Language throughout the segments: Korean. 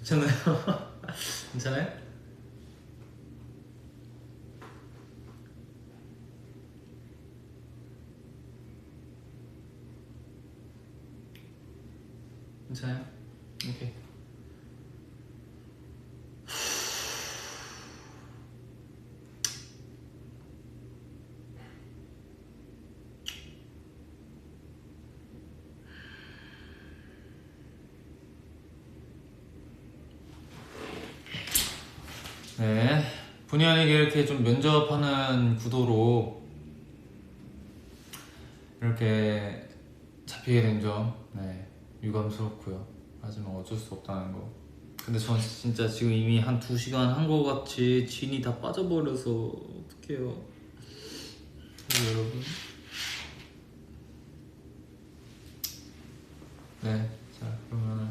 괜찮아요? 괜찮아요? 괜찮아요? 오케이. 네, 본의 아니게 이렇게 좀 면접하는 구도로 이렇게 잡히게 된 점, 네, 유감스럽고요. 하지만 어쩔 수 없다는 거. 근데 전 진짜 지금 이미 한 2시간 한 거 같이 진이 다 빠져버려서 어떡해요. 여러분. 네, 자 그러면은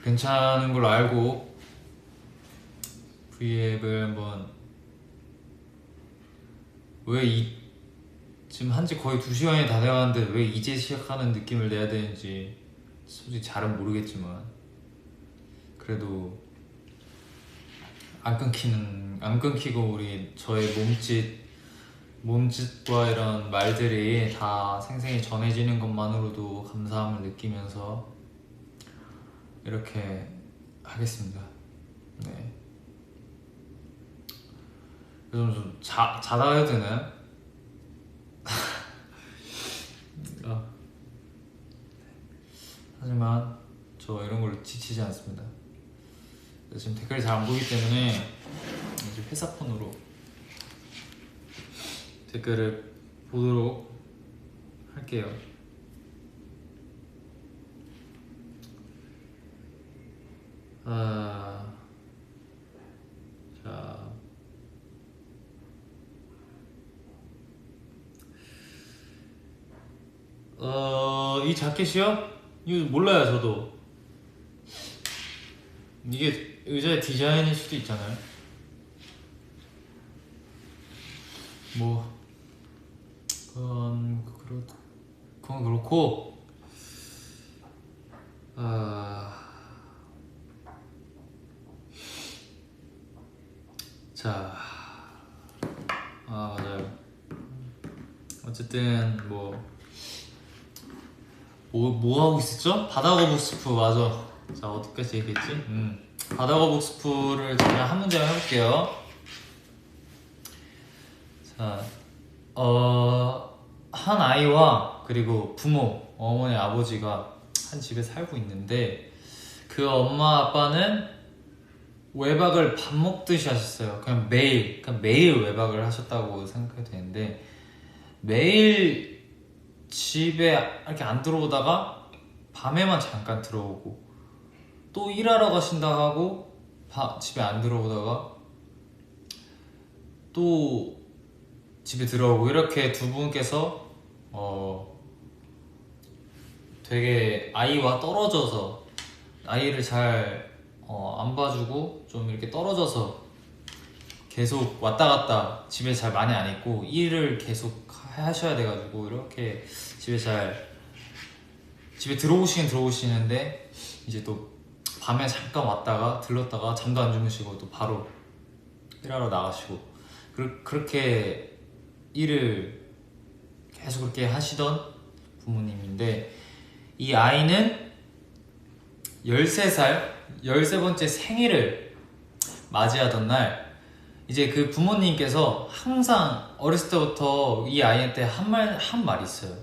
괜찮은 걸로 알고 V앱을 한번 지금 한지 거의 2시간이 다 돼가는데 왜 이제 시작하는 느낌을 내야 되는지 솔직히 잘은 모르겠지만 그래도 안 끊기고 우리 저의 몸짓과 이런 말들이 다 생생히 전해지는 것만으로도 감사함을 느끼면서 이렇게 하겠습니다. 네. 요즘 좀 자다 해도 되나요? 하지만 저 이런 걸로 지치지 않습니다. 지금 댓글이 잘 안 보이기 때문에 이제 회사 폰으로 댓글을 보도록 할게요. 자, 이 자켓이요? 이거 몰라요 저도. 이게 의자의 디자인일 수도 있잖아요. 뭐 그건 그렇고 자, 맞아요. 어쨌든 뭐 하고 있었죠? 바다거북 스프. 맞아. 자, 어디까지 얘기했지? 바다거북 스프를 그냥 한 문제 해볼게요. 자, 한 아이와 그리고 부모, 어머니, 아버지가 한 집에 살고 있는데 그 엄마 아빠는 외박을 밥 먹듯이 하셨어요. 그냥 매일 외박을 하셨다고 생각해도 되는데 매일 집에 이렇게 안 들어오다가 밤에만 잠깐 들어오고 또 일하러 가신다 하고 집에 안 들어오다가 또 집에 들어오고 이렇게 두 분께서 되게 아이와 떨어져서 아이를 잘 안 봐주고 좀 이렇게 떨어져서 계속 왔다 갔다 집에 잘 많이 안 있고 일을 계속 하셔야 돼가지고 이렇게 집에 들어오시는데 이제 또 밤에 잠깐 왔다가 들렀다가 잠도 안 주무시고 또 바로 일하러 나가시고 그렇게 일을 계속 그렇게 하시던 부모님인데 이 아이는 13살 13번째 생일을 맞이하던 날 이제 그 부모님께서 항상 어렸을 때부터 이 아이한테 한 말이 있어요.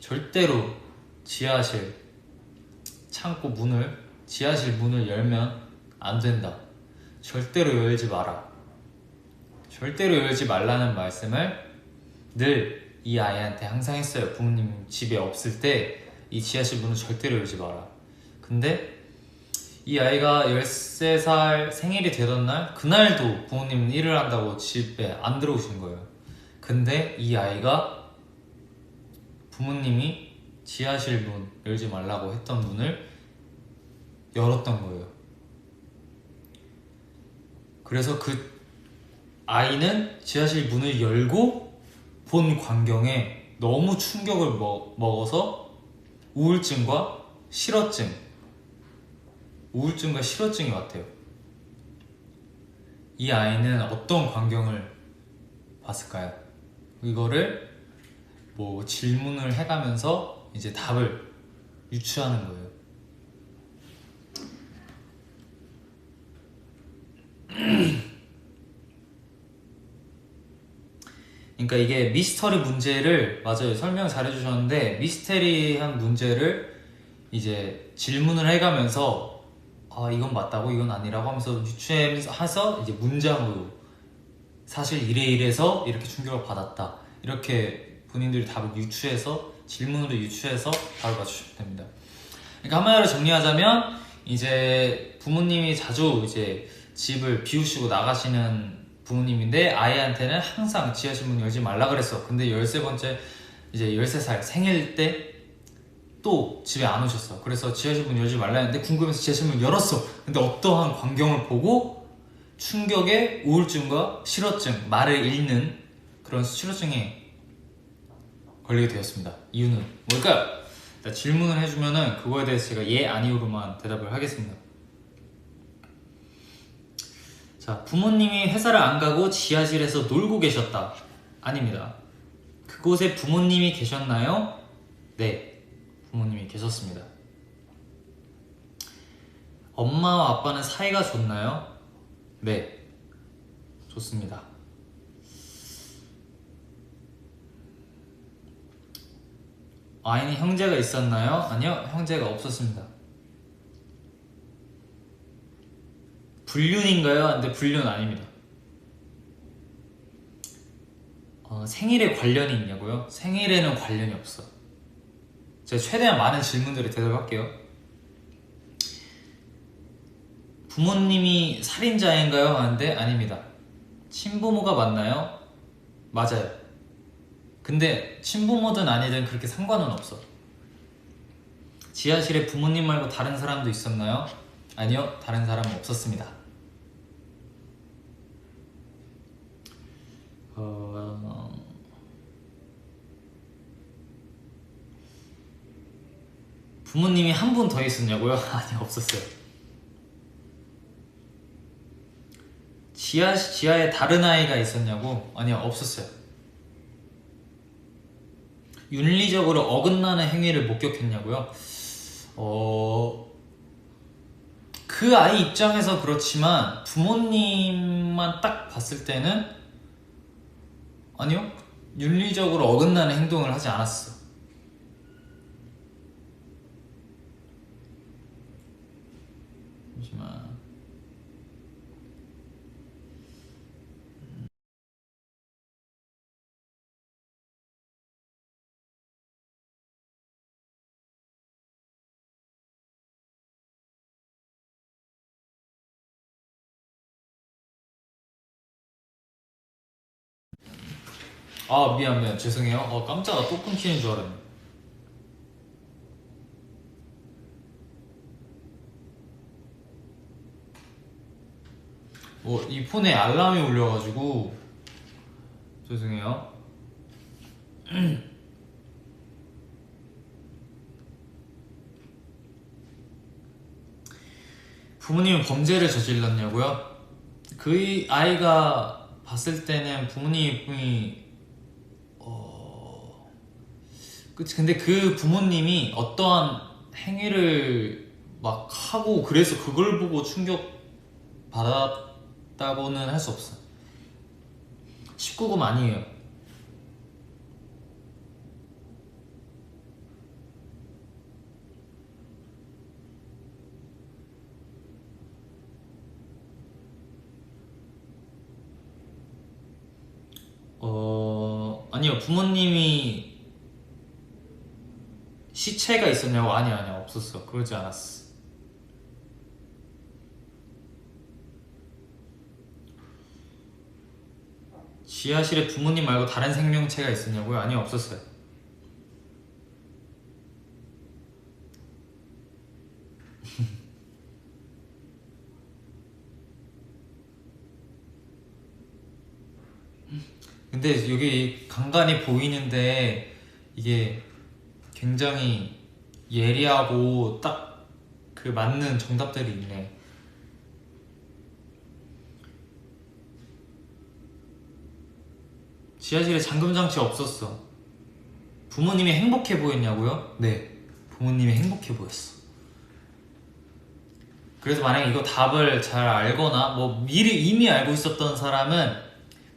절대로 지하실 문을 열면 안 된다. 절대로 열지 마라. 절대로 열지 말라는 말씀을 늘 이 아이한테 항상 했어요. 부모님 집에 없을 때 이 지하실 문을 절대로 열지 마라. 근데 이 아이가 13살 생일이 되던 날 그날도 부모님은 일을 한다고 집에 안 들어오신 거예요. 근데 이 아이가 부모님이 지하실 문 열지 말라고 했던 문을 열었던 거예요. 그래서 그 아이는 지하실 문을 열고 본 광경에 너무 충격을 먹어서 우울증과 우울증과 실어증이 왔대요. 이 아이는 어떤 광경을 봤을까요? 이거를 뭐 질문을 해가면서 이제 답을 유추하는 거예요. 그러니까 이게 미스터리 문제를, 맞아요, 설명 잘해주셨는데, 미스테리한 문제를 이제 질문을 해가면서 아 이건 맞다고 이건 아니라고 하면서 유추해서 이제 문장으로 사실 이래 이래서 이렇게 충격을 받았다, 이렇게 본인들이 답을 유추해서 질문으로 유추해서 답을 맞추시면 됩니다. 그러니까 한마디로 정리하자면 이제 부모님이 자주 이제 집을 비우시고 나가시는 부모님인데 아이한테는 항상 지하실 문 열지 말라 그랬어. 근데 13번째 이제 13살 생일 때 또 집에 안 오셨어. 그래서 지하실 문 열지 말라 했는데 궁금해서 지하실 문 열었어. 근데 어떠한 광경을 보고 충격에 우울증과 실어증, 말을 잃는 그런 실어증에 걸리게 되었습니다. 이유는 뭘까요? 질문을 해주면은 그거에 대해서 제가 예, 아니오로만 대답을 하겠습니다. 자, 부모님이 회사를 안 가고 지하실에서 놀고 계셨다. 아닙니다. 그곳에 부모님이 계셨나요? 네, 부모님이 계셨습니다. 엄마와 아빠는 사이가 좋나요? 네, 좋습니다. 아이는 형제가 있었나요? 아니요, 형제가 없었습니다. 불륜인가요? 근데 불륜 아닙니다. 생일에 관련이 있냐고요? 생일에는 관련이 없어. 제가 최대한 많은 질문들에 대답할게요. 부모님이 살인자인가요? 하는데 아닙니다. 친부모가 맞나요? 맞아요. 근데 친부모든 아니든 그렇게 상관은 없어. 지하실에 부모님 말고 다른 사람도 있었나요? 아니요, 다른 사람은 없었습니다. 부모님이 한 분 더 있었냐고요? 아니, 없었어요. 지하에 다른 아이가 있었냐고? 아니요, 없었어요. 윤리적으로 어긋나는 행위를 목격했냐고요? 그 아이 입장에서 그렇지만 부모님만 딱 봤을 때는 아니요, 윤리적으로 어긋나는 행동을 하지 않았어. 잠시만. 아, 미안, 죄송해요. 깜짝아, 또 끊기는 줄 알았네. 이 폰에 알람이 울려가지고 죄송해요. 부모님은 범죄를 저질렀냐고요? 그 아이가 봤을 때는 부모님이 그치. 근데 그 부모님이 어떠한 행위를 막 하고 그래서 그걸 보고 충격 받았다고는 할 수 없어. 19금 아니에요. 아니요, 부모님이 시체가 있었냐고? 아니야, 없었어. 그러지 않았어. 지하실에 부모님 말고 다른 생명체가 있었냐고요? 아니요, 없었어요. 근데 여기 간간히 보이는데 이게 굉장히 예리하고 딱 그 맞는 정답들이 있네. 지하실에 잠금장치 없었어. 부모님이 행복해 보였냐고요? 네, 부모님이 행복해 보였어. 그래서 만약에 이거 답을 잘 알거나 뭐 미리 이미 알고 있었던 사람은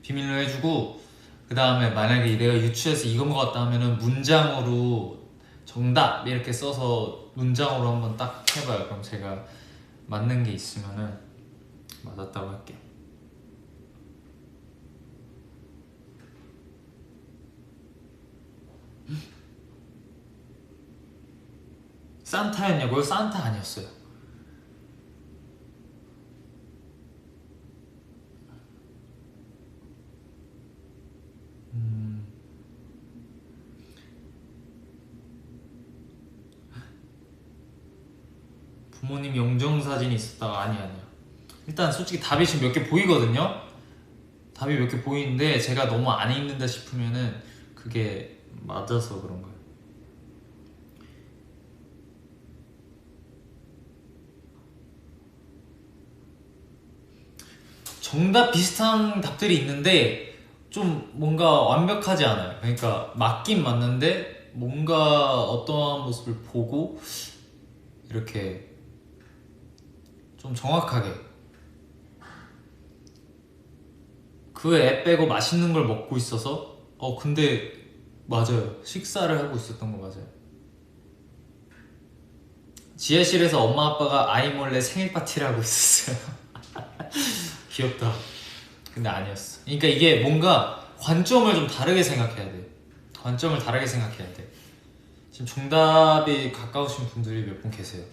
비밀로 해주고, 그 다음에 만약에 내가 유추해서 이건 것 같다 하면은 문장으로 정답 이렇게 써서 문장으로 한번 딱 해봐요. 그럼 제가 맞는 게 있으면은 맞았다고 할게요. 산타였냐고요? 산타 아니었어요. 부모님 영정사진이 있었다가 아니야. 일단 솔직히 답이 지금 몇 개 보이거든요? 답이 몇 개 보이는데 제가 너무 안 읽는다 싶으면은 그게 맞아서 그런 거예요. 정답 비슷한 답들이 있는데 좀 뭔가 완벽하지 않아요. 그러니까 맞긴 맞는데 뭔가 어떠한 모습을 보고 이렇게 좀 정확하게 그 애 빼고 맛있는 걸 먹고 있어서 근데 맞아요. 식사를 하고 있었던 거 맞아요. 지하실에서 엄마 아빠가 아이 몰래 생일 파티를 하고 있었어요. 귀엽다. 근데 아니었어. 그러니까 이게 뭔가 관점을 좀 다르게 생각해야 돼. 관점을 다르게 생각해야 돼. 지금 정답이 가까우신 분들이 몇 분 계세요.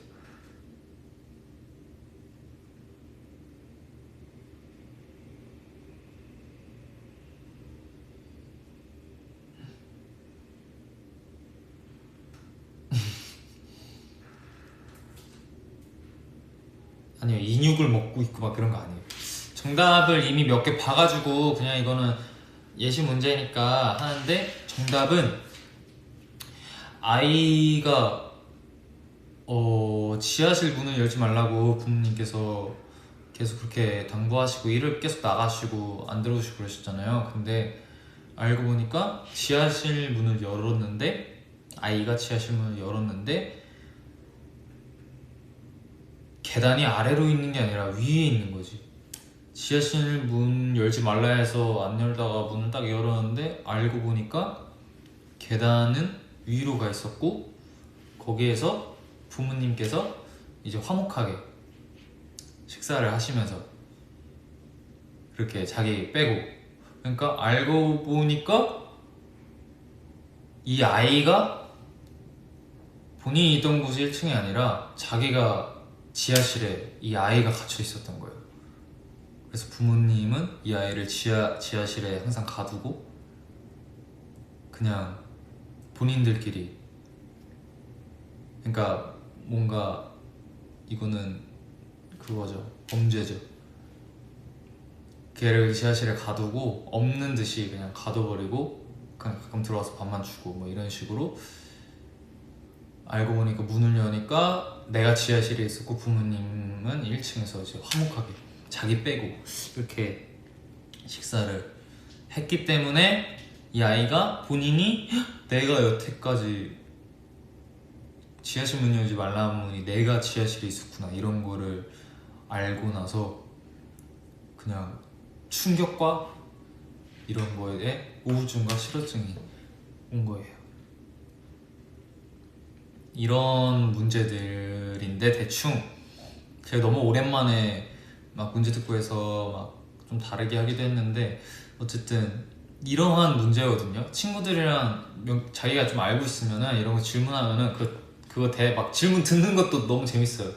아니요, 인육을 먹고 있고 막 그런 거 아니에요. 정답을 이미 몇 개 봐가지고 그냥 이거는 예시 문제니까 하는데, 정답은 아이가 지하실 문을 열지 말라고 부모님께서 계속 그렇게 당부하시고 일을 계속 나가시고 안 들어오시고 그러셨잖아요. 근데 알고 보니까 지하실 문을 열었는데, 아이가 지하실 문을 열었는데 계단이 아래로 있는 게 아니라 위에 있는 거지. 지하실 문 열지 말라 해서 안 열다가 문을 딱 열었는데 알고 보니까 계단은 위로 가 있었고, 거기에서 부모님께서 이제 화목하게 식사를 하시면서 그렇게 자기 빼고, 그러니까 알고 보니까 이 아이가 본인이 있던 곳이 1층이 아니라 자기가 지하실에 이 아이가 갇혀 있었던 거예요. 그래서 부모님은 이 아이를 지하실에 항상 가두고 그냥 본인들끼리, 그러니까 뭔가 이거는 그거죠. 범죄죠. 걔를 지하실에 가두고 없는 듯이 그냥 가둬버리고 그냥 가끔 들어와서 밥만 주고 뭐 이런 식으로. 알고 보니까 문을 여니까 내가 지하실에 있었고 부모님은 1층에서 이제 화목하게 자기 빼고 이렇게 식사를 했기 때문에 이 아이가 본인이 내가 여태까지 지하실 문 열지 말라는 문이 내가 지하실에 있었구나 이런 거를 알고 나서 그냥 충격과 이런 거에 우울증과 실어증이 온 거예요. 이런 문제들인데 대충 제가 너무 오랜만에 막 문제 듣고 해서 막 좀 다르게 하기도 했는데 어쨌든 이러한 문제거든요. 친구들이랑 자기가 좀 알고 있으면은 이런 거 질문하면은 그거 막 질문 듣는 것도 너무 재밌어요.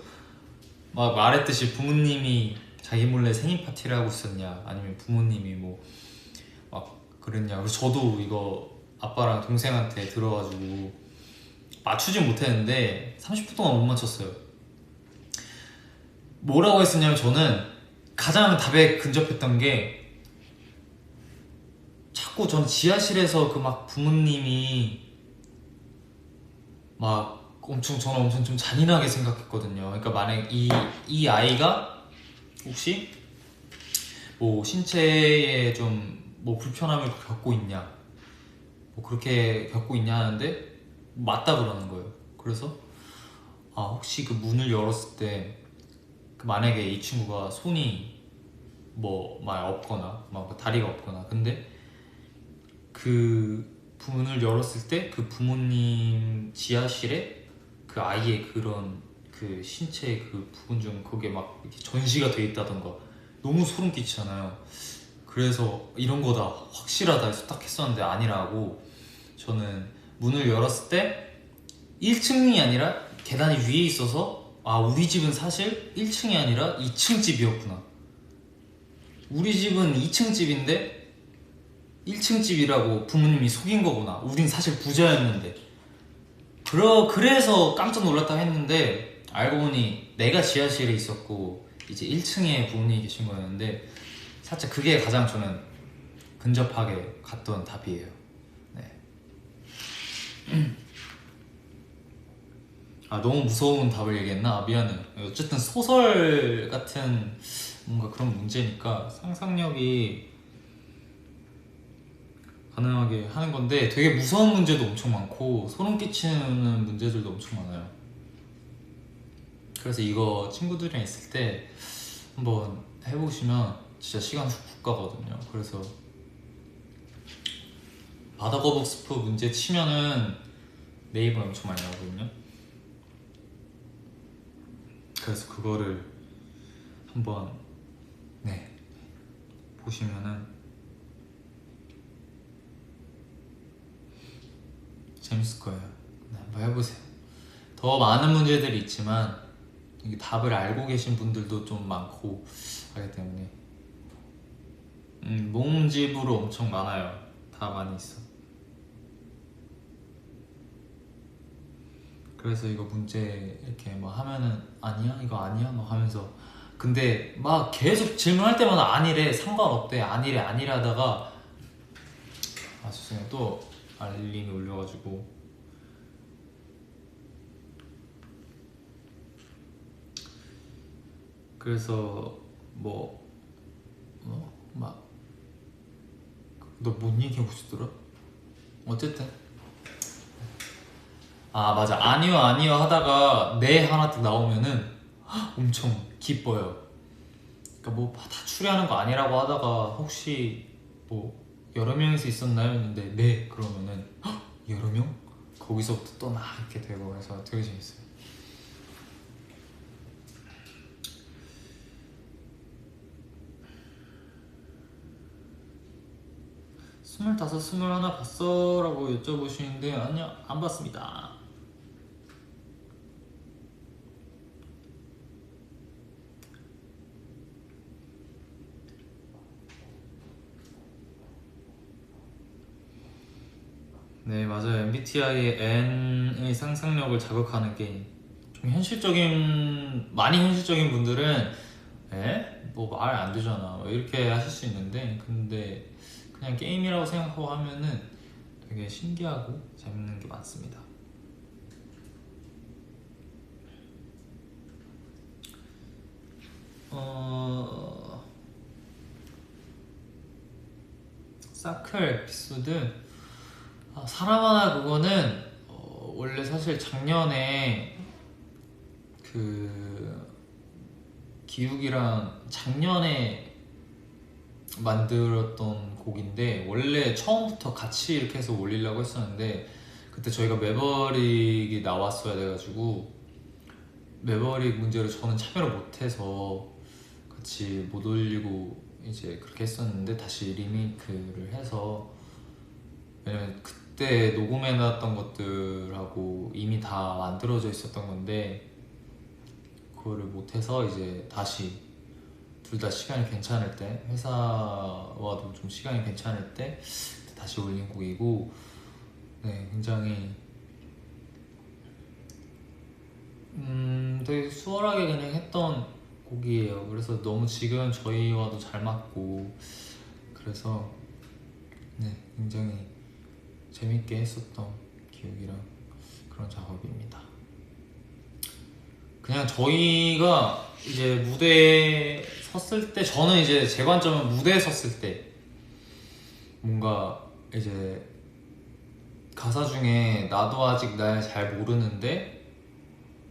막 말했듯이 부모님이 자기 몰래 생일 파티를 하고 있었냐, 아니면 부모님이 뭐 막 그랬냐. 그래서 저도 이거 아빠랑 동생한테 들어가지고 맞추진 못했는데 30분 동안 못 맞췄어요. 뭐라고 했었냐면 저는 가장 답에 근접했던 게 자꾸 전 지하실에서 그 막 부모님이 막 저는 엄청 좀 잔인하게 생각했거든요. 그러니까 만약 이 아이가 혹시 뭐 신체에 좀 뭐 불편함을 겪고 있냐, 뭐 그렇게 겪고 있냐 하는데 맞다 그러는 거예요. 그래서 혹시 그 문을 열었을 때 그 만약에 이 친구가 손이 뭐 막 없거나 막 다리가 없거나 근데 그 문을 열었을 때 그 부모님 지하실에 그 아이의 그런 그 신체의 그 부분 중 그게 막 이렇게 전시가 돼 있다던가 너무 소름 끼치잖아요. 그래서 이런 거다 확실하다 해서 딱 했었는데 아니라고. 저는 문을 열었을 때 1층이 아니라 계단이 위에 있어서 우리 집은 사실 1층이 아니라 2층 집이었구나. 우리 집은 2층 집인데 1층 집이라고 부모님이 속인 거구나. 우린 사실 부자였는데. 그래서 깜짝 놀랐다 했는데 알고 보니 내가 지하실에 있었고 이제 1층에 부모님이 계신 거였는데 살짝 그게 가장 저는 근접하게 갔던 답이에요. 네. 너무 무서운 답을 얘기했나? 미안해. 어쨌든 소설 같은 뭔가 그런 문제니까 상상력이 가능하게 하는 건데 되게 무서운 문제도 엄청 많고 소름 끼치는 문제들도 엄청 많아요. 그래서 이거 친구들이랑 있을 때 한번 해보시면 진짜 시간 훅훅 가거든요. 그래서 바다거북 스프 문제 치면은 네이버에 엄청 많이 나오거든요. 그래서 그거를 한번 보시면은 재밌을 거예요. 한번 해보세요. 더 많은 문제들이 있지만 이게 답을 알고 계신 분들도 좀 많고 하기 때문에 모음집으로 엄청 많아요. 다 많이 있어. 그래서 이거 문제 이렇게 뭐 하면은 아니야? 이거 아니야? 막 하면서 근데 막 계속 질문할 때마다 아니래, 상관없대, 아니래, 아니래 하다가 죄송해요. 또 알림이 울려가지고 그래서 막 너 뭔 얘기하고 싶더라? 어쨌든 맞아, 아니요 아니요 하다가 네 하나 딱 나오면은 엄청 기뻐요. 그러니까 뭐 다 추리하는 거 아니라고 하다가 혹시 뭐 여러 명이서 있었나요? 했는데 네 그러면은 여러 명? 거기서부터 또 막 이렇게 되고 해서 되게 재밌어요. 스물다섯, 스물하나 봤어? 라고 여쭤보시는데 아니요 안 봤습니다. 네 맞아요. MBTI의 N의 상상력을 자극하는 게임. 좀 많이 현실적인 분들은 뭐 말 안 되잖아 뭐 이렇게 하실 수 있는데 근데 그냥 게임이라고 생각하고 하면은 되게 신기하고 재밌는 게 많습니다. 사클 에피소드 사람 하나 그거는 원래 사실 작년에 그 기욱이랑 작년에 만들었던 곡인데 원래 처음부터 같이 이렇게 해서 올리려고 했었는데 그때 저희가 매버릭이 나왔어야 돼가지고 매버릭 문제로 저는 참여를 못해서 같이 못 올리고 이제 그렇게 했었는데 다시 리메이크를 해서 왜냐면 그때 녹음해놨던 것들하고 이미 다 만들어져 있었던 건데 그거를 못해서 이제 다시 둘 다 시간이 괜찮을 때 회사와도 좀 시간이 괜찮을 때 다시 올린 곡이고 굉장히 되게 수월하게 그냥 했던 곡이에요. 그래서 너무 지금 저희와도 잘 맞고 그래서 굉장히 재밌게 했었던 기억이랑 그런 작업입니다. 그냥 저희가 이제 무대에 섰을 때, 저는 이제 제 관점은 무대에 섰을 때 뭔가 이제 가사 중에 나도 아직 날 잘 모르는데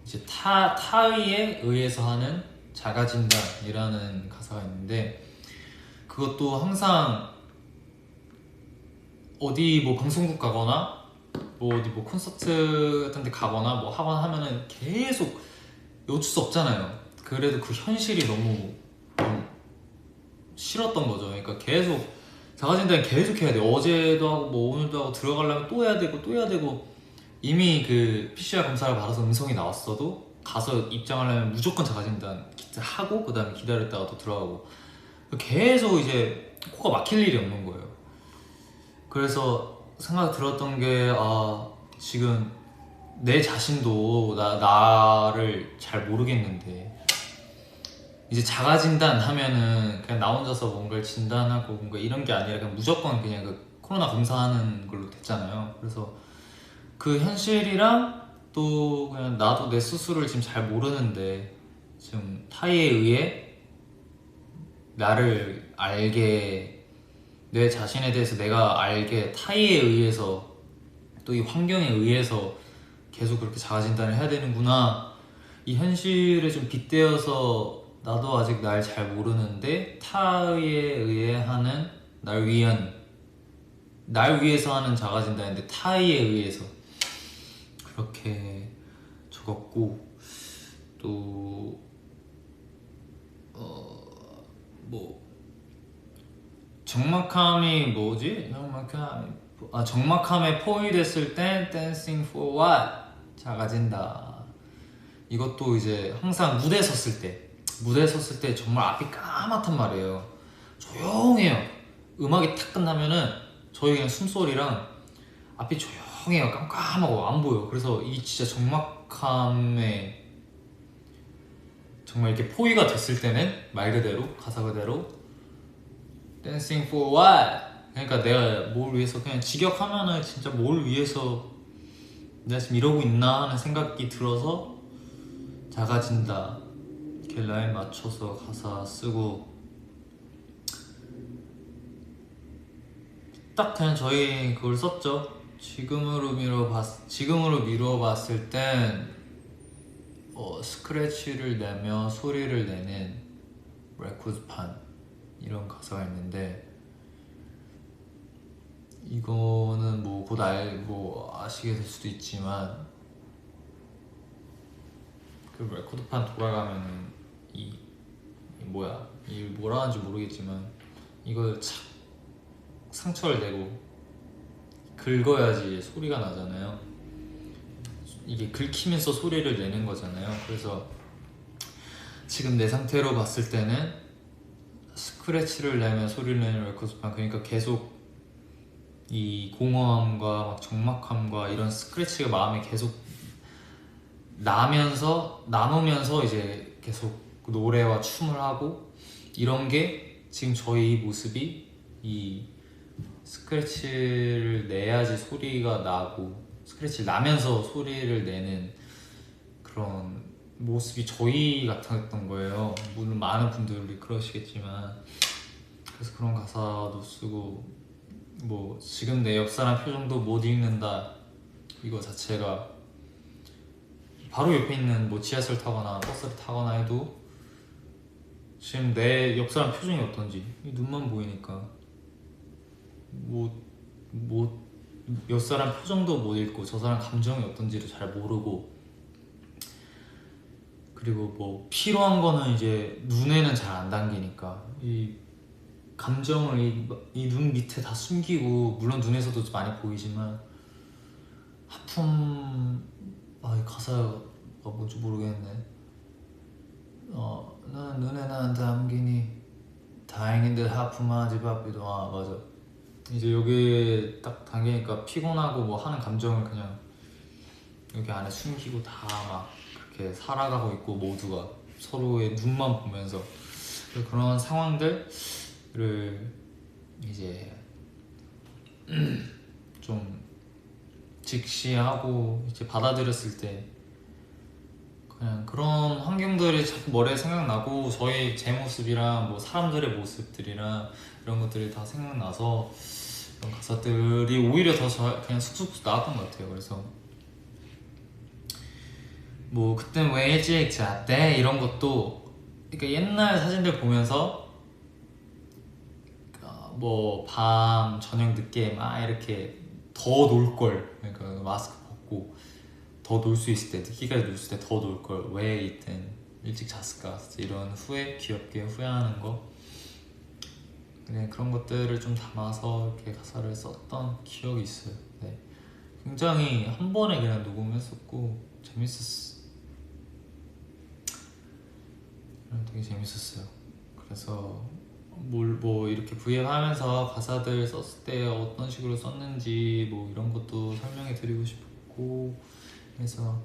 이제 타의에 의해서 하는 자가진단이라는 가사가 있는데, 그것도 항상 어디 뭐 방송국 가거나 뭐 어디 뭐 콘서트 같은 데 가거나 뭐 하거나 하면은 계속 어쩔 수 없잖아요. 그래도 그 현실이 너무 싫었던 거죠. 그러니까 계속 자가진단 계속 해야 돼. 어제도 하고 뭐 오늘도 하고 들어가려면 또 해야 되고 또 해야 되고, 이미 그 PCR 검사를 받아서 음성이 나왔어도 가서 입장하려면 무조건 자가진단 키트 하고 그 다음에 기다렸다가 또 들어가고, 계속 이제 코가 막힐 일이 없는 거예요. 그래서 생각 들었던 게, 지금 내 자신도 나를 잘 모르겠는데, 이제 자가진단 하면은 그냥 나 혼자서 뭔가를 진단하고 뭔가 이런 게 아니라 그냥 무조건 그냥 그 코로나 검사하는 걸로 됐잖아요. 그래서 그 현실이랑 또 그냥 나도 내 스스로를 지금 잘 모르는데, 지금 타의에 의해 나를 알게, 내 자신에 대해서 내가 알게 타의에 의해서 또 이 환경에 의해서 계속 그렇게 자가진단을 해야 되는구나, 이 현실에 좀 빗대어서 나도 아직 날 잘 모르는데 타의에 의해 하는 날 위해서 하는 자가진단인데 타의에 의해서, 그렇게 적었고, 또 뭐 정막함이 뭐지? 정막함에 포위됐을 땐 Dancing for what? 자가진다. 이것도 이제 항상 무대 섰을 때 정말 앞이 까맣단 말이에요. 조용해요. 음악이 탁 끝나면은 저희 그냥 숨소리랑 앞이 조용해요. 깜깜하고 안 보여. 그래서 이 진짜 정막함에 정말 이렇게 포위가 됐을 때는 말 그대로, 가사 그대로 Dancing for what? 그러니까 내가 뭘 위해서, 그냥 직역하면은 진짜 뭘 위해서 내가 지금 이러고 있나 하는 생각이 들어서 작아진다 이렇게 라인 맞춰서 가사 쓰고, 딱 그냥 저희 그걸 썼죠. 지금으로 미루어 봤을 땐 스크래치를 내며 소리를 내는 레코드판, 이런 가사가 있는데, 이거는 뭐 곧 아시게 될 수도 있지만, 그 레코드판 돌아가면은 이 뭐라 하는지 모르겠지만 이걸 착 상처를 내고 긁어야지 소리가 나잖아요. 이게 긁히면서 소리를 내는 거잖아요. 그래서 지금 내 상태로 봤을 때는 스크래치를 내면 소리를 내는 레코드판, 그러니까 계속 이 공허함과 막 적막함과 이런 스크래치가 마음에 계속 남으면서 이제 계속 노래와 춤을 하고, 이런 게 지금 저희 모습이 이 스크래치를 내야지 소리가 나고, 스크래치를 나면서 소리를 내는 그런 모습이 저희 같았던 거예요. 물론 많은 분들이 그러시겠지만. 그래서 그런 가사도 쓰고, 뭐 지금 내 옆사람 표정도 못 읽는다, 이거 자체가 바로 옆에 있는 뭐 지하철 타거나 버스를 타거나 해도 지금 내 옆사람 표정이 어떤지 이 눈만 보이니까 옆사람 표정도 못 읽고 저 사람 감정이 어떤지를 잘 모르고, 그리고 뭐 필요한 거는 이제 눈에는 잘 안 담기니까 이 감정을 이 눈 밑에 다 숨기고, 물론 눈에서도 많이 보이지만 하품, 이 가사가 뭔지 모르겠네. 나는 눈에는 안 담기니 다행인데 하품하지 바삐도. 맞아. 이제 여기 딱 담기니까 피곤하고 뭐 하는 감정을 그냥 여기 안에 숨기고 다 막 그렇게 살아가고 있고, 모두가 서로의 눈만 보면서 그런 상황들을 이제 좀 직시하고 이제 받아들였을 때 그냥 그런 환경들이 자꾸 머리에 생각나고 제 모습이랑 뭐 사람들의 모습들이랑 이런 것들이 다 생각나서 이런 가사들이 오히려 더 그냥 쑥쑥 나왔던 것 같아요. 그래서 뭐 그땐 왜 일찍 잤대 이런 것도 그러니까 옛날 사진들 보면서 뭐 밤 저녁 늦게 막 이렇게 더 놀 걸, 그러니까 마스크 벗고 더 놀 수 있을 때, 늦게까지 놀 수 있을 때 더 놀 걸 왜 이땐 일찍 잤을까, 이런 귀엽게 후회하는 거, 그냥 그런 것들을 좀 담아서 이렇게 가사를 썼던 기억이 있어요. 네. 굉장히 한 번에 그냥 녹음했었고 재밌었어. 되게 재밌었어요. 그래서 뭐 이렇게 V앱 하면서 가사들 썼을 때 어떤 식으로 썼는지 뭐 이런 것도 설명해 드리고 싶고 해서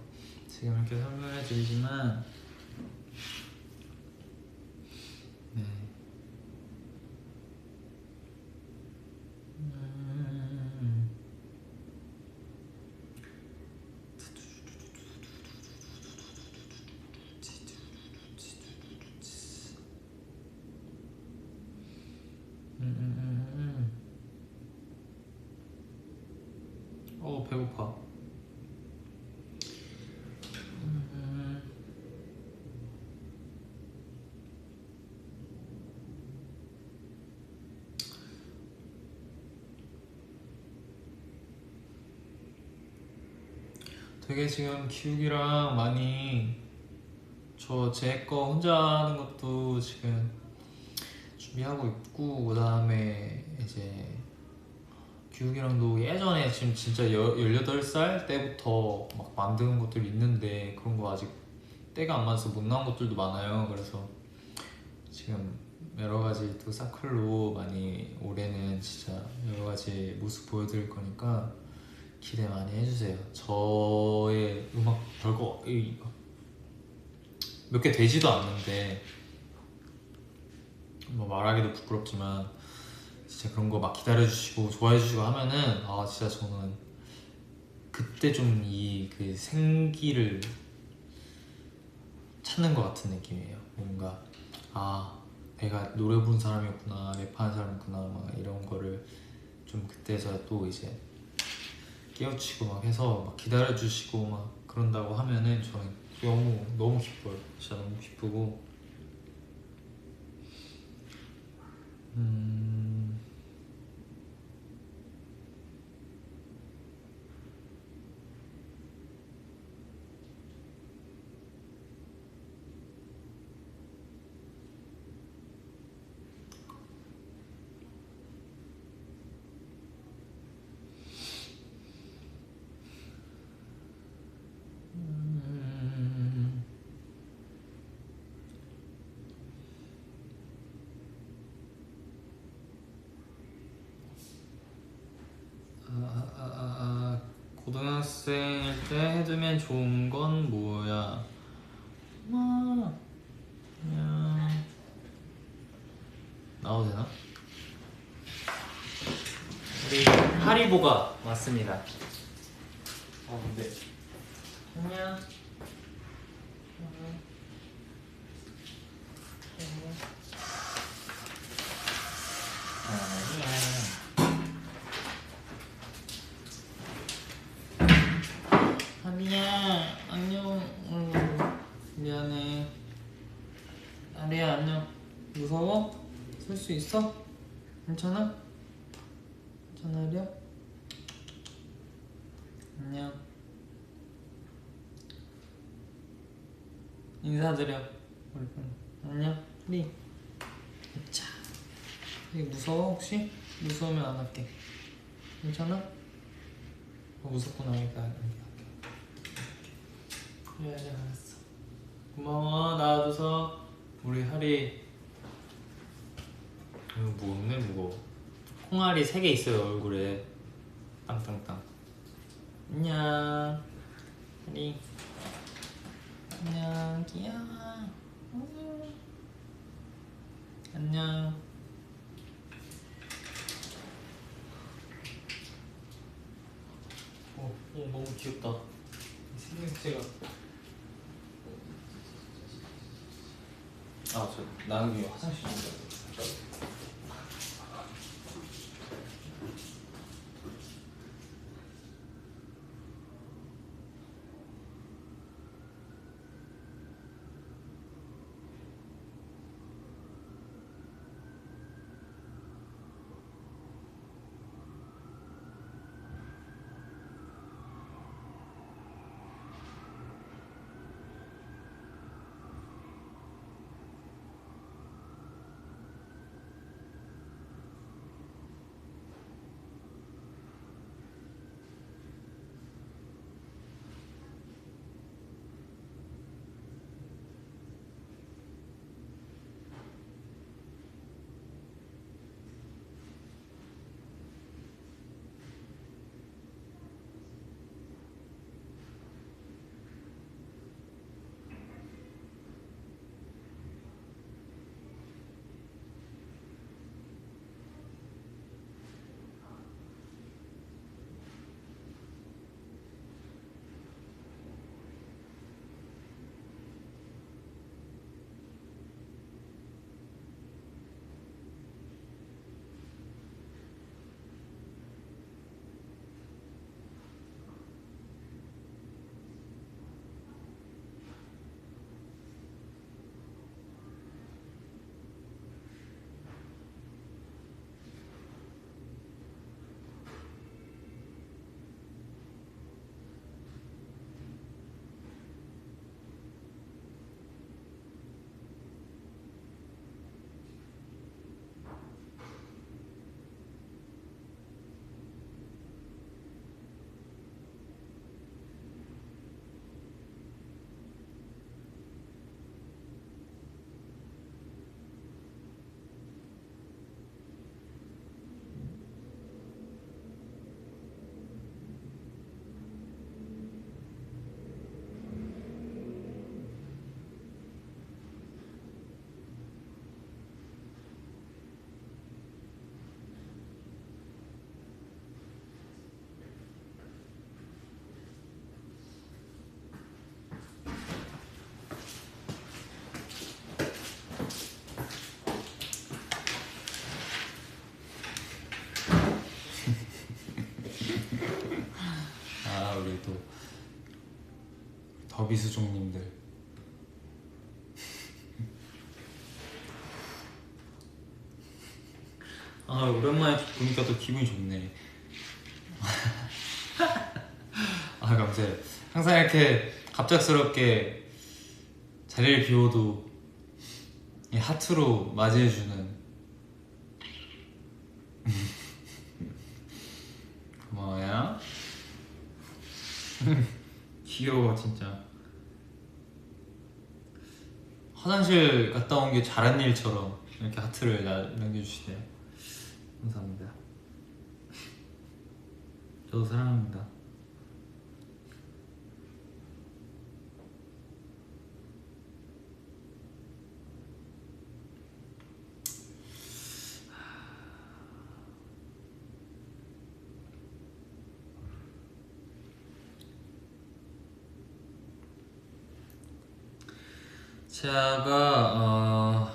지금 이렇게 설명해 드리지만, 네. 배고파. 되게 지금 기욱이랑 많이 제 거 혼자 하는 것도 지금 준비하고 있고, 그 다음에 이제 기욱이랑도 예전에 지금 진짜 18살 때부터 막 만드는 것들이 있는데 그런 거 아직 때가 안 맞아서 못 나온 것들도 많아요. 그래서 지금 여러 가지 또 사클로 많이 올해는 진짜 여러 가지 모습 보여드릴 거니까 기대 많이 해주세요. 저의 음악 별거 몇 개 되지도 않는데 뭐 말하기도 부끄럽지만 진짜 그런 거 막 기다려주시고 좋아해주시고 하면은 진짜 저는 그때 좀 그 생기를 찾는 것 같은 느낌이에요. 뭔가 내가 노래 부르는 사람이었구나, 랩하는 사람이구나, 막 이런 거를 좀 그때서 또 이제 깨우치고 막 해서 막 기다려주시고 막 그런다고 하면은 저는 너무 기뻐요. 진짜 너무 기쁘고. 고등학생일 때 해두면 좋은 건 뭐야? 그냥 나와도 되나? 우리 하리보가 왔습니다. 네. 안녕. 하리야 안녕. 미안해. 하리야 안녕. 무서워? 설 수 있어? 괜찮아? 괜찮아 하리야? 안녕. 인사드려. 안녕 하리. 자, 무서워 혹시? 무서우면 안 할게. 괜찮아? 무섭구나. 그래 알았어. 고마워 나와줘서. 우리 하리 무겁네. 무거워. 콩알이 3개 있어요 얼굴에. 땅땅땅. 안녕 하리. 안녕 귀여워. 안녕. 너무 귀엽다. 생김새가 아, 저 나은이 화장실 좀 가야 돼. 우리 또 더비수종님들 아 오랜만에 보니까 또 기분이 좋네. 아 감사해요. 항상 이렇게 갑작스럽게 자리를 비워도 이 하트로 맞이해주는 고마워요. 귀여워 진짜. 화장실 갔다 온 게 잘한 일처럼 이렇게 하트를 남겨주시네요. 감사합니다. 저도 사랑합니다. 제가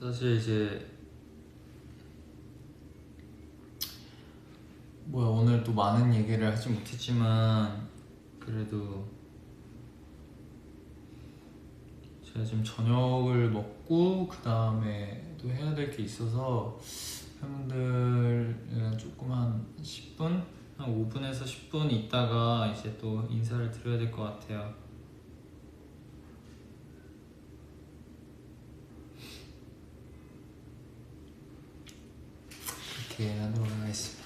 사실 이제 오늘 또 많은 얘기를 하지 못했지만 그래도 제가 지금 저녁을 먹고 그 다음에 또 해야 될 게 있어서 팬분들이랑 조금 한 10분? 한 5분에서 10분 있다가 이제 또 인사를 드려야 될 것 같아요. 이렇게 하도록 하겠습니다.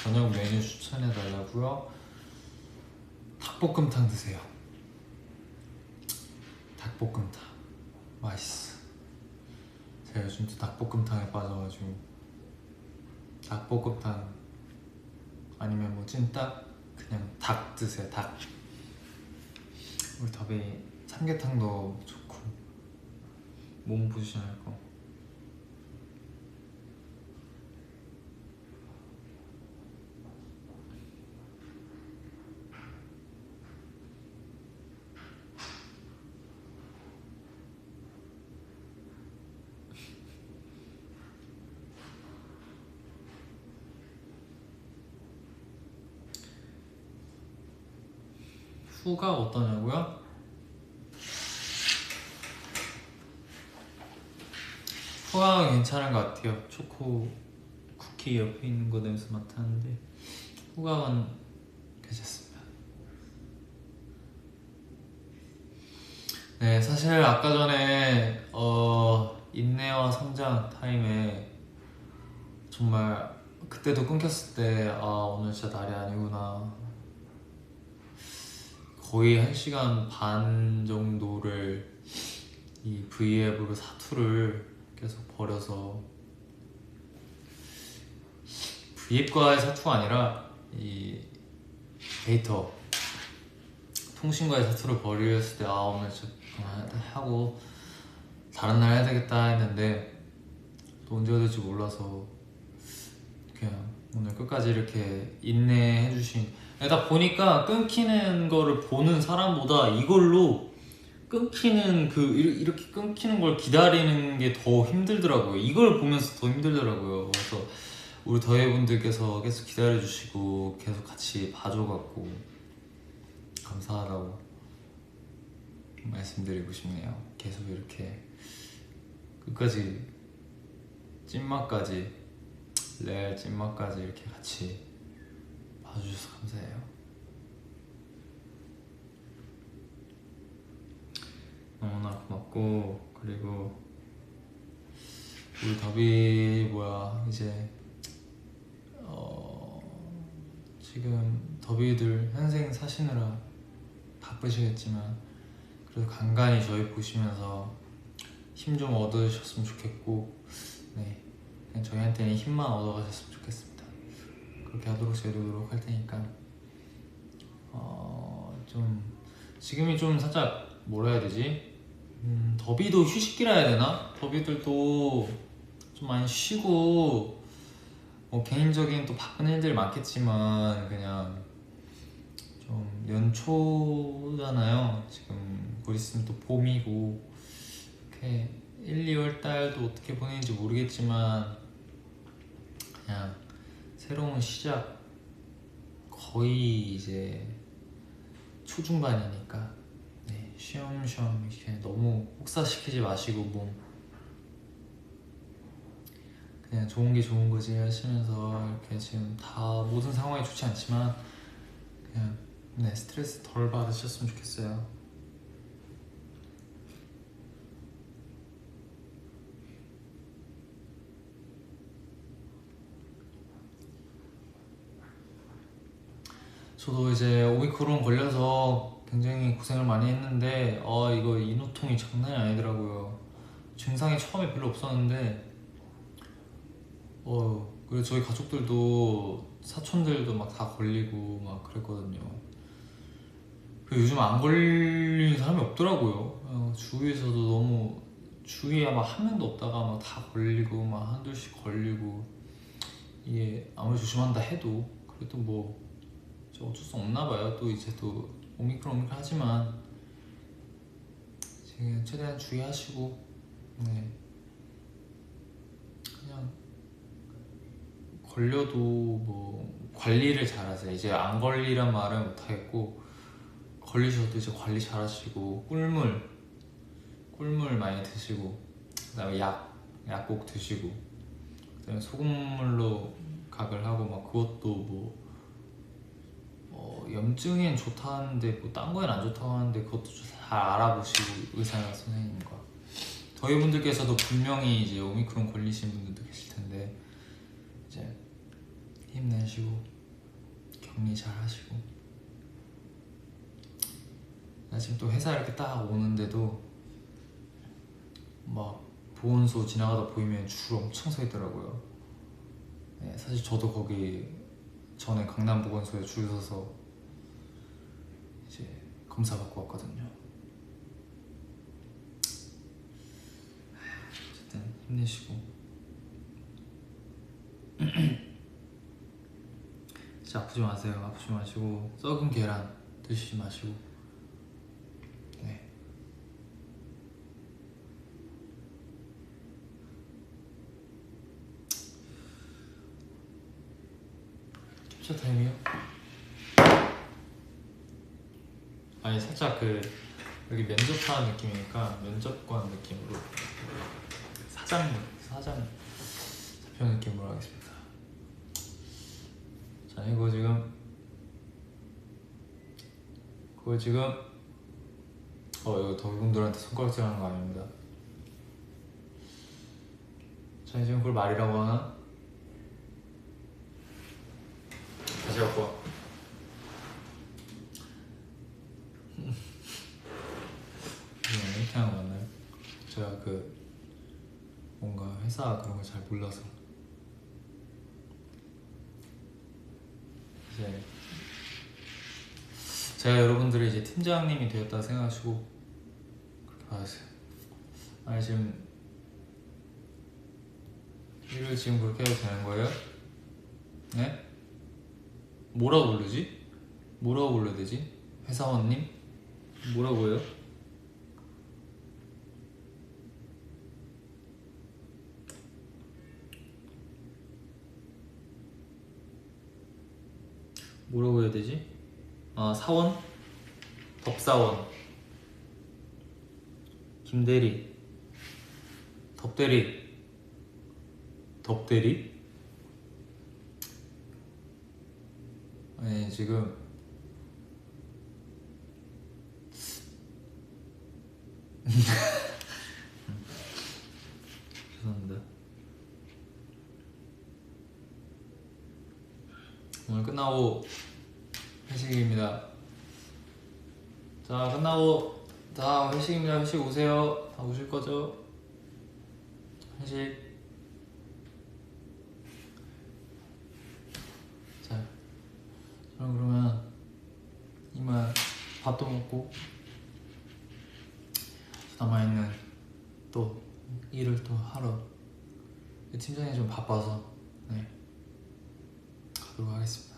저녁 메뉴 추천해달라고요? 닭볶음탕 드세요. 닭볶음탕 맛있어. 제가 요즘 또 닭볶음탕에 빠져가지고 닭볶음탕 아니면 뭐 찐딱 그냥 닭 드세요. 닭. 우리 더비 삼계탕도 좋고 몸 포지션 할 거. 후가 어떠냐고요? 후가 괜찮은 것 같아요. 초코 쿠키 옆에 있는 거 냄새 맡았는데 후가는 괜찮습니다. 네, 사실 아까 전에 인내와 성장 타임에 정말 그때도 끊겼을 때 오늘 진짜 날이 아니구나. 거의 1시간 반 정도를 이 V앱으로 사투를 계속 벌여서, V앱과의 사투가 아니라 이 데이터 통신과의 사투를 벌였을 때 오늘 진짜 그만하고 다른 날 해야 되겠다 했는데 또 언제가 될지 몰라서 그냥 오늘 끝까지 이렇게 인내해주신, 딱 보니까 끊기는 거를 보는 사람보다 이걸로 끊기는 이렇게 끊기는 걸 기다리는 게 더 힘들더라고요. 이걸 보면서 더 힘들더라고요. 그래서 우리 더해분들께서 계속 기다려주시고 계속 같이 봐줘갖고 감사하다고 말씀드리고 싶네요. 계속 이렇게 끝까지 찐맛까지, 레알 찐맛까지 이렇게 같이 봐주셔서 감사해요. 너무나 고맙고, 그리고 우리 더비 이제 지금 더비들 현생 사시느라 바쁘시겠지만 그래도 간간히 저희 보시면서 힘 좀 얻으셨으면 좋겠고, 네, 그냥 저희한테는 힘만 얻어가셨으면 좋겠습니다. 그렇게 하도록 저희도 노력할 테니까 좀 지금이 좀 살짝 뭐라 해야 되지? 더비도 휴식기라 해야 되나? 더비들도 좀 많이 쉬고, 뭐 개인적인 또 바쁜 일들이 많겠지만 그냥 좀 연초잖아요. 지금 곧 있으면 또 봄이고, 이렇게 1, 2월 달도 어떻게 보내는지 모르겠지만 그냥 새로운 시작, 거의 이제 초중반이니까 네, 쉬엄쉬엄 이렇게 너무 혹사시키지 마시고 몸 그냥 좋은 게 좋은 거지 하시면서, 이렇게 지금 다 모든 상황이 좋지 않지만 그냥 네, 스트레스 덜 받으셨으면 좋겠어요. 저도 이제 오미크론 걸려서 굉장히 고생을 많이 했는데 이거 인후통이 장난이 아니더라고요. 증상이 처음에 별로 없었는데 그리고 저희 가족들도, 사촌들도 막 다 걸리고 막 그랬거든요. 그리고 요즘 안 걸리는 사람이 없더라고요. 주위에서도 너무, 주위에 막 한 명도 없다가 막 다 걸리고 막 한둘씩 걸리고, 이게 아무리 조심한다 해도 그래도 뭐 어쩔 수 없나 봐요. 또 이제 또 오미크론 하지만 지금 최대한 주의하시고, 네, 그냥 걸려도 뭐 관리를 잘하세요. 이제 안 걸리란 말은 못하겠고, 걸리셔도 이제 관리 잘하시고 꿀물 많이 드시고, 그다음에 약 꼭 드시고, 그다음에 소금물로 각을 하고 막 그것도 뭐 염증엔 좋다는데 뭐 딴 거엔 안 좋다고 하는데 그것도 잘 알아보시고, 의사나 선생님과. 저희 분들께서도 분명히 이제 오미크론 걸리신 분들도 계실 텐데 이제 힘내시고 격리 잘 하시고. 나 지금 또 회사 이렇게 딱 오는데도 막 보건소 지나가다 보이면 줄 엄청 서 있더라고요. 네, 사실 저도 거기 전에 강남보건소에 줄 서서 이제 검사 받고 왔거든요. 힘내시고 진짜 아프지 마세요. 아프지 마시고 썩은 계란 드시지 마시고. 네. 캡처 타임이요? 아니 살짝 그 여기 면접하는 느낌이니까 면접관 느낌으로 사장 사표 느낌으로 하겠습니다. 자 이거 지금 그거 지금 이거 덕분들한테 손가락질 하는 거 아닙니다. 자 지금 그걸 말이라고 하나? 다시 갖고 와. 이렇게 하는 거 맞나요? 제가 그 뭔가 회사 그런 걸 잘 몰라서 이제 제가 여러분들이 이제 팀장님이 되었다 생각하시고 그렇게 받으세요. 아니 지금 일을 지금 그렇게 해도 되는 거예요? 네? 뭐라고 부르지? 뭐라고 불러야 되지? 회사원님? 뭐라고 해요? 뭐라고 해야 되지? 아 사원? 덥사원 김대리 덥대리 덥대리? 아니 지금 죄송합니다. 오늘 끝나고 회식입니다. 자 끝나고 다 회식입니다. 회식 오세요. 다 오실 거죠? 회식. 자 그러면 이만 밥도 먹고 남아있는 또 일을 또 하러 팀장이 좀 바빠서 네 가도록 하겠습니다.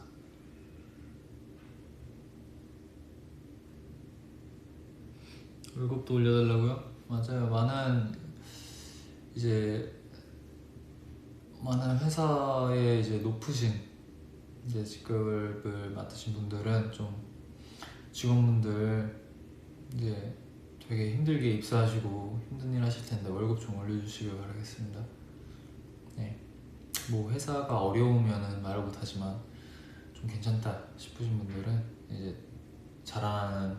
월급도 올려달라고요? 맞아요. 많은 회사에 이제 높으신 이제 직급을 맡으신 분들은 좀 직원분들 이제 되게 힘들게 입사하시고 힘든 일 하실 텐데 월급 좀 올려주시길 바라겠습니다. 네. 뭐 회사가 어려우면은 말을 못하지만 좀 괜찮다 싶으신 분들은 이제 자라나는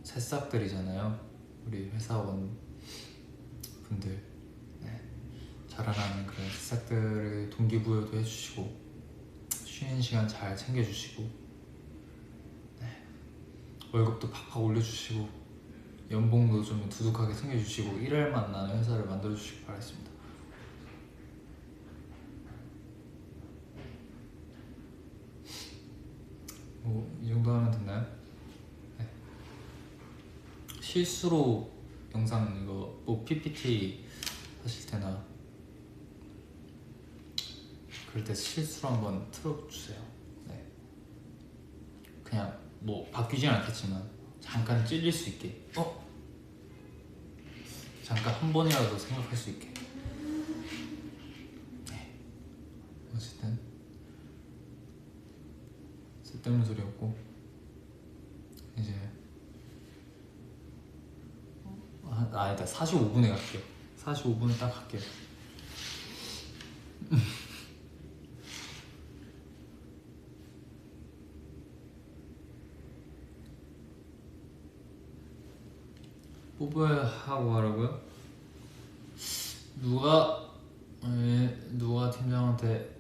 새싹들이잖아요. 우리 회사원 분들 네. 자라나는 그런 새싹들의 동기부여도 해주시고 쉬는 시간 잘 챙겨주시고 네. 월급도 팍팍 올려주시고 연봉도 좀 두둑하게 챙겨주시고 일할 맛 나는 회사를 만들어주시기 바라겠습니다. 이 정도 하면 됐나요? 네. 실수로 영상 이거 뭐 PPT 하실 때나 그럴 때 실수로 한번 틀어주세요. 네. 그냥 뭐 바뀌진 않겠지만 잠깐 찔릴 수 있게 잠깐 한 번이라도 생각할 수 있게 네. 어쨌든 쓸데없는 소리였고 이제 아니다 45분에 갈게요. 45분에 딱 갈게요. 뽑아야 하고 하라고요? 누가 팀장한테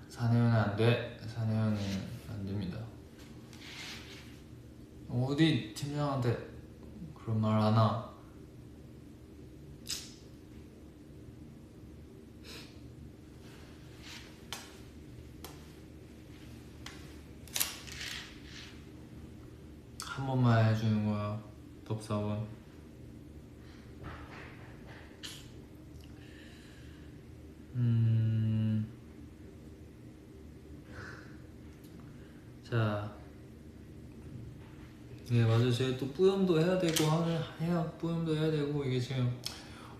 사내연애 안 돼? 사내연애 안 됩니다. 어디 팀장한테 그런 말 하나? 한 번만 해주는 거야, 덥사원. 자, 네 맞아요. 제가 또 뿌염도 해야 되고 뿌염도 해야 되고 이게 지금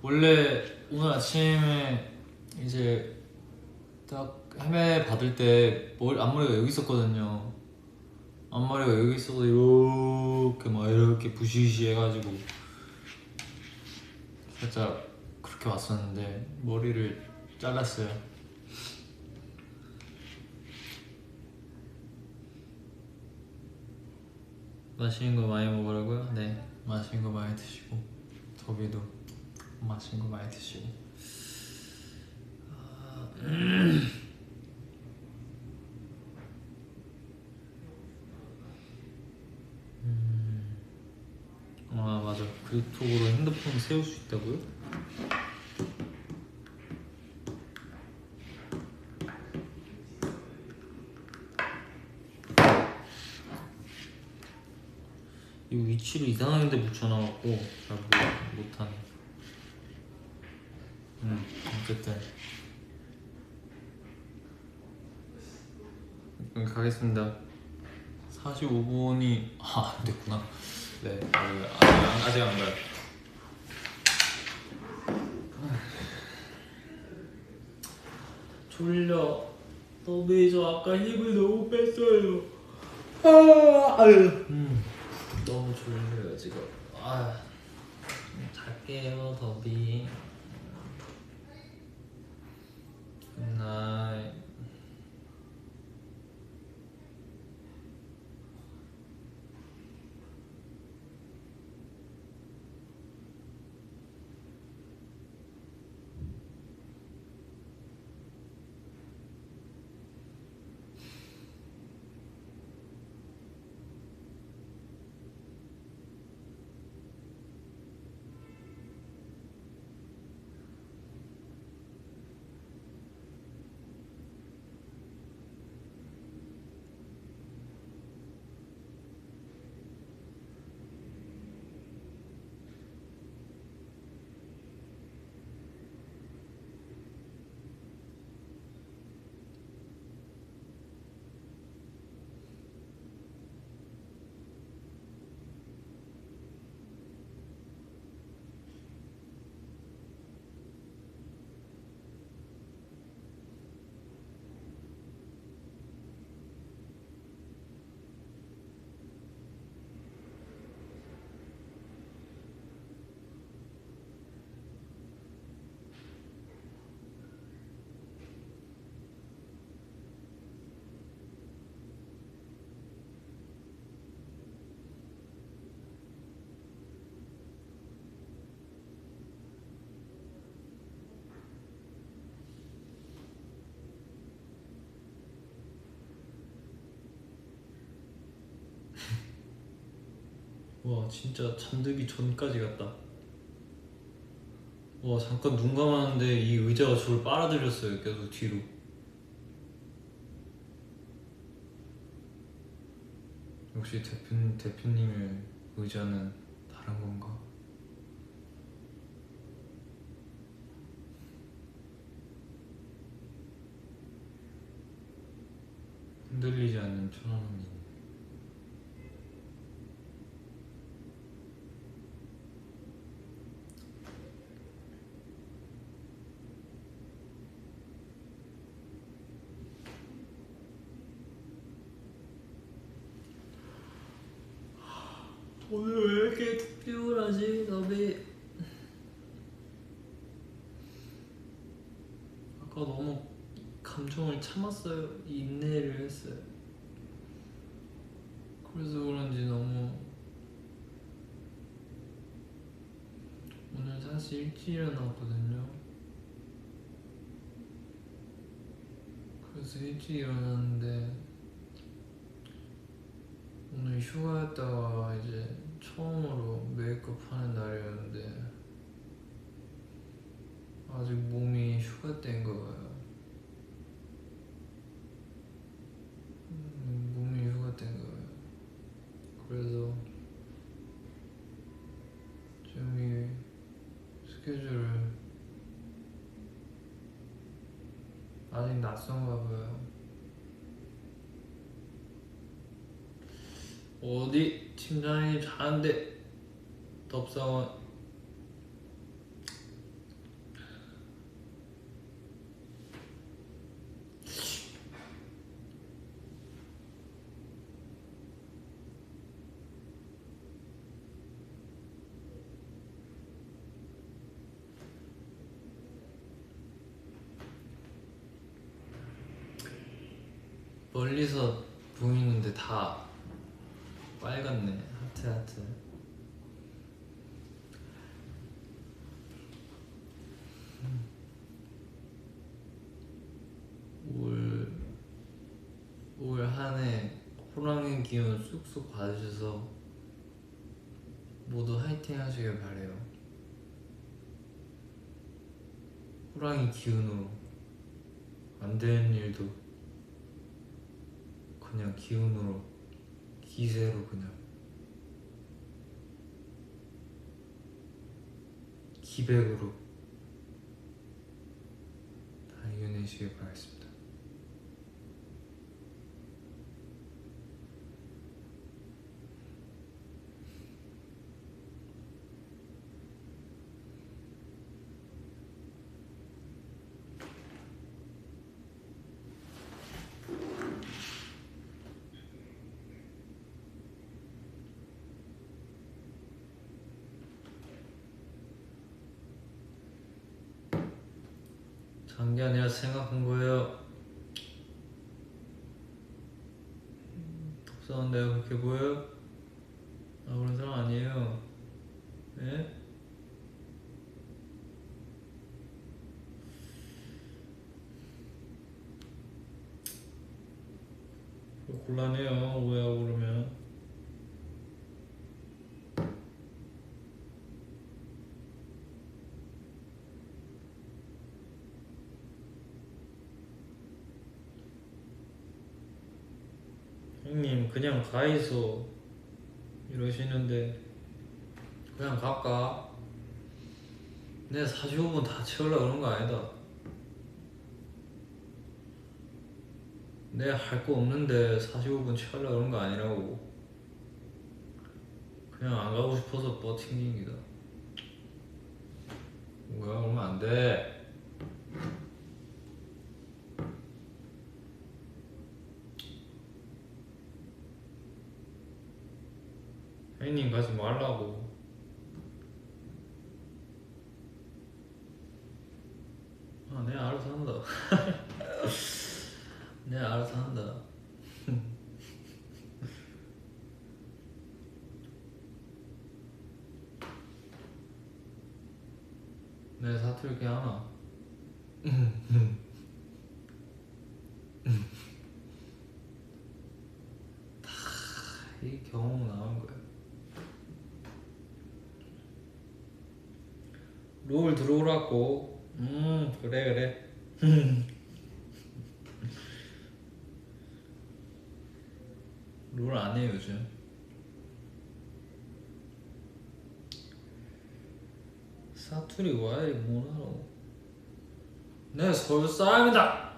원래 오늘 아침에 이제 딱 헤매 받을 때 앞머리가 여기 있었거든요. 앞머리가 여기 있어서 이렇게 막 이렇게 부시시 해가지고 살짝 그렇게 왔었는데 머리를 잘랐어요. 맛있는 거 많이 먹으라고요? 네, 맛있는 거 많이 드시고 더비도 맛있는 거 많이 드시고. 아 맞아, 그쪽으로 핸드폰 세울 수 있다고요? 이 위치를 이상한 데 붙여놔갖고 잘 못하네. 어쨌든 가겠습니다. 45분이 안 됐구나. 네, 아직 안 가요. 졸려. 더비 저 아까 힘을 너무 뺐어요. 너무 졸려요 지금. 잘게요 더비. 굿나잇. 와 진짜 잠들기 전까지 갔다. 와 잠깐 눈 감았는데 이 의자가 저를 빨아들였어요. 계속 뒤로. 역시 대표님의 의자는 다른 건가? 흔들리지 않는 편안함이. 오늘 왜 이렇게 피곤하지? 너비 아까 너무 감정을 참았어요. 인내를 했어요. 그래서 그런지 너무 오늘 사실 일찍 일어났거든요. 그래서 일찍 일어났는데 오늘 휴가였다가 이제 처음으로 메이크업 하는 날이었는데 아직 몸이 휴가 때인 거 봐요. 몸이 휴가 때인 거 봐요. 그래서 지금 이 스케줄을 아직 낯선가 봐요. 어디 팀장님 자는데 덥상원. 멀리서 보이는데 다 빨갛네. 하트 하트. 올 한 해 호랑이 기운 쑥쑥 받으셔서 모두 화이팅 하시길 바래요. 호랑이 기운으로 안 되는 일도 그냥 기운으로, 기세로 그냥 기백으로 다 이겨내시길 바라겠습니다. 장기 아니라 생각한 거예요. 독서한 내가 그렇게 보여요? 나 그런 사람 아니에요. 예? 곤란해요. 오해하고 그러면. 형님 그냥 가 있어 이러시는데 그냥 갈까? 내가 45분 다 채우려고 그런 거 아니다. 내가 할 거 없는데 45분 채우려고 그런 거 아니라고. 그냥 안 가고 싶어서 버팅긴 기다. 뭐야 그러면 안 돼. 형님 가지 말라고. 아 내가 알아서 한다. 내가 알아서 한다. 내가 사투리 이렇게 하나? 이 경험 나온 거야. 롤 들어오라고. 그래. 롤 안 해요 요즘. 사투리 왜 못하노? 내가 서울 사람이다.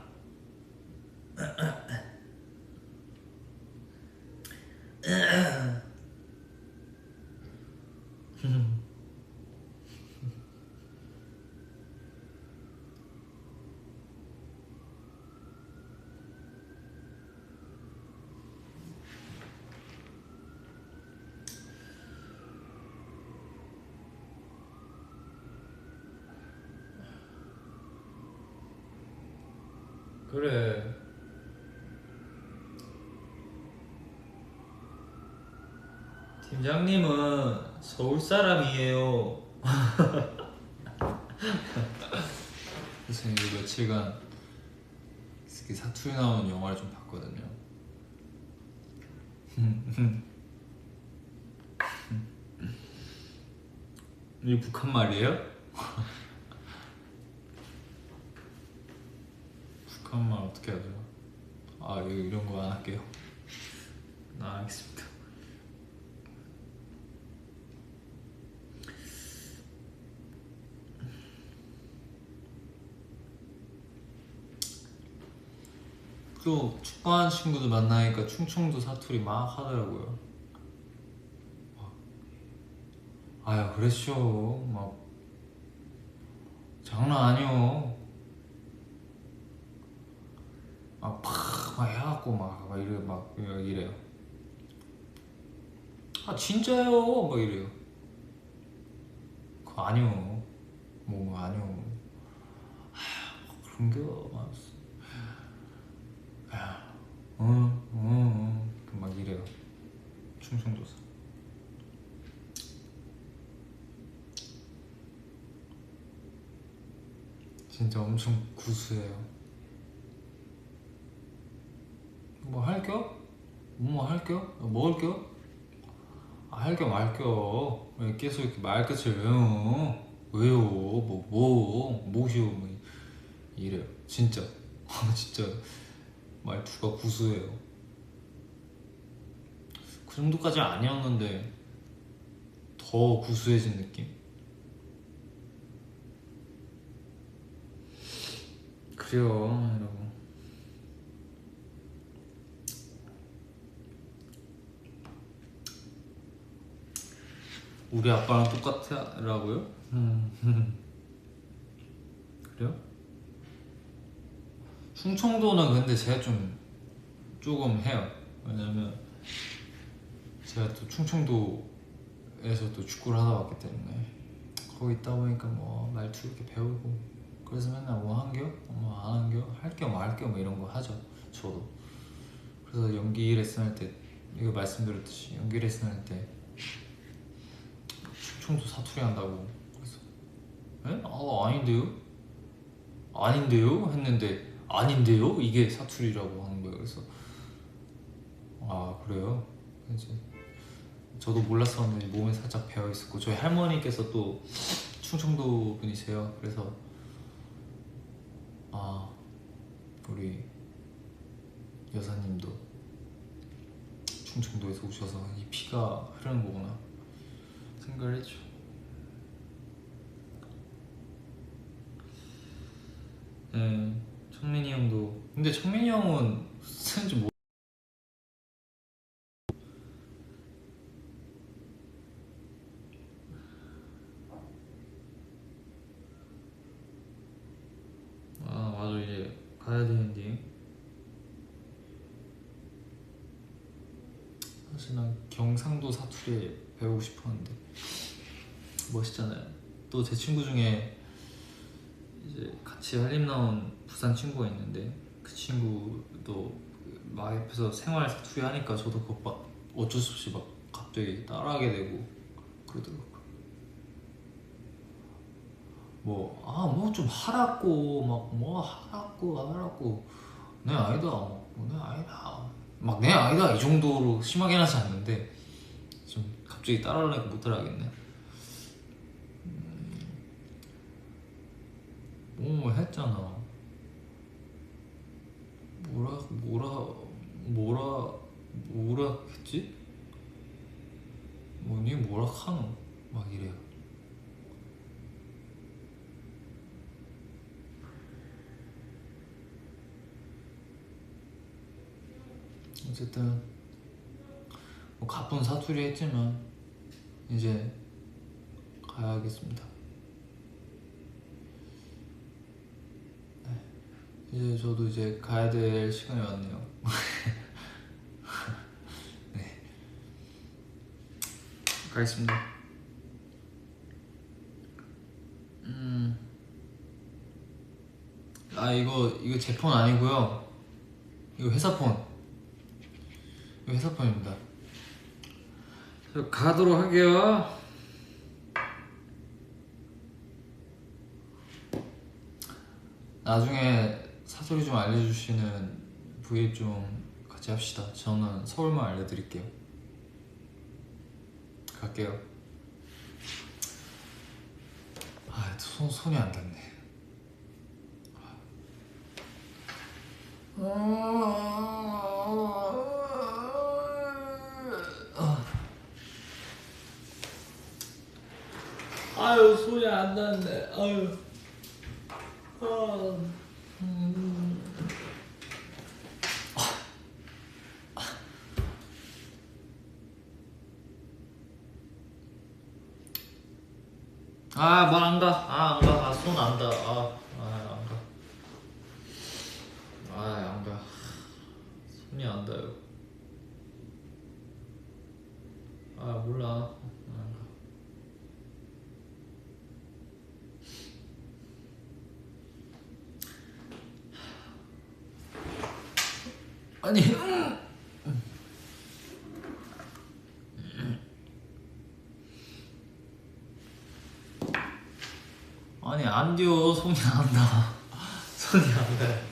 그래. 팀장님은 서울 사람이에요. 그래서 이 며칠간 특히 사투리 나오는 영화를 좀 봤거든요. 이게 북한 말이에요? 북한 말 어떻게 하죠? 아 이런 거 안 할게요. 알겠습니다. 또 축구하는 친구들 만나니까 충청도 사투리 막 하더라고요. 아유 그랬죠. 막 장난 아니요. 막 해갖고 막 이래 막 이래요. 아 진짜요? 막 이래요. 그거 아니요. 뭐 아니요. 그런겨 막. 막 이래요. 충청도사. 진짜 엄청 구수해요. 뭐 할겨? 뭐 할겨? 먹을겨? 할겨 말겨. 왜 계속 이렇게 말끝을 왜요? 왜요? 뭐시오? 뭐 이래요. 진짜. 진짜 말투가 구수해요. 그 정도까지 아니었는데 더 구수해진 느낌? 그래요, 여러분. 우리 아빠랑 똑같아라고요? 그래요? 충청도는 근데 제가 조금 해요. 왜냐면 제가 또 충청도에서 또 축구를 하다 왔기 때문에 거기 있다 보니까 뭐 말투 이렇게 배우고 그래서 맨날 뭐 한겨? 뭐 안 한겨? 할겨 말겨 뭐 이런 거 하죠. 저도. 그래서 연기 레슨 할 때 이거 말씀드렸듯이 연기 레슨 할 때 충청도 사투리 한다고 그래서 에? 아닌데요? 아닌데요? 했는데 아닌데요? 이게 사투리라고 하는 거예요. 그래서 아 그래요? 이제 저도 몰랐었는데 몸에 살짝 배어 있었고 저희 할머니께서 또 충청도 분이세요. 그래서 아 우리 여사님도 충청도에서 오셔서 이 피가 흐르는 거구나 생각을 했죠. 네, 청민이 형도. 근데 청민이 형은 쓰는지 모르. 아 맞아 이제 가야 되는데. 사실 난 경상도 사투리 배우고 싶었는데 멋있잖아요. 또 제 친구 중에 이제 같이 한림 나온 부산 친구가 있는데 그 친구도 막 옆에서 생활 사투리 하니까 저도 그거 막 어쩔 수 없이 막 갑자기 따라하게 되고 그러더라고요. 뭐 좀 하라고 막 뭐 하라고 내 아니다 내 아니다 막 내 아니다 이 정도로 심하게 하지 않는데 좀 갑자기 따라하니까 못 따라하겠네. 뭐 했잖아. 뭐라 했지? 뭐니 뭐라 카노 막 이래요. 어쨌든 뭐 가쁜 사투리 했지만 이제 가야겠습니다. 이제 저도 이제 가야 될 시간이 왔네요. 네, 가겠습니다. 이거 제 폰 아니고요. 이거 회사 폰. 이거 회사 폰입니다. 가도록 할게요. 나중에 사소리 좀 알려주시는 브이앱 좀 같이 합시다. 저는 서울만 알려드릴게요. 갈게요. 손이 안 닿네. 아유 손이 안 닿네. 아유. 아, 뭐 안 가. 아, 안 가. 아, 손 안 가. 안 가. 안 가. 손이 안 닿아요. 몰라. 안 가. 아니. 아니, 안 돼요. 손이 안 닿아. 손이 안 닿아요.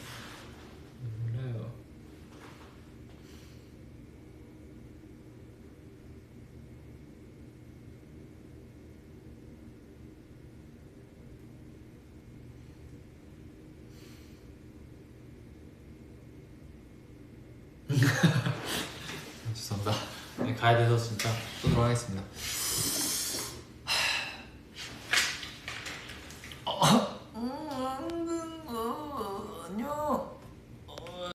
몰라요. 죄송합니다. 네, 가야 돼서 진짜 쏘도록 하겠습니다.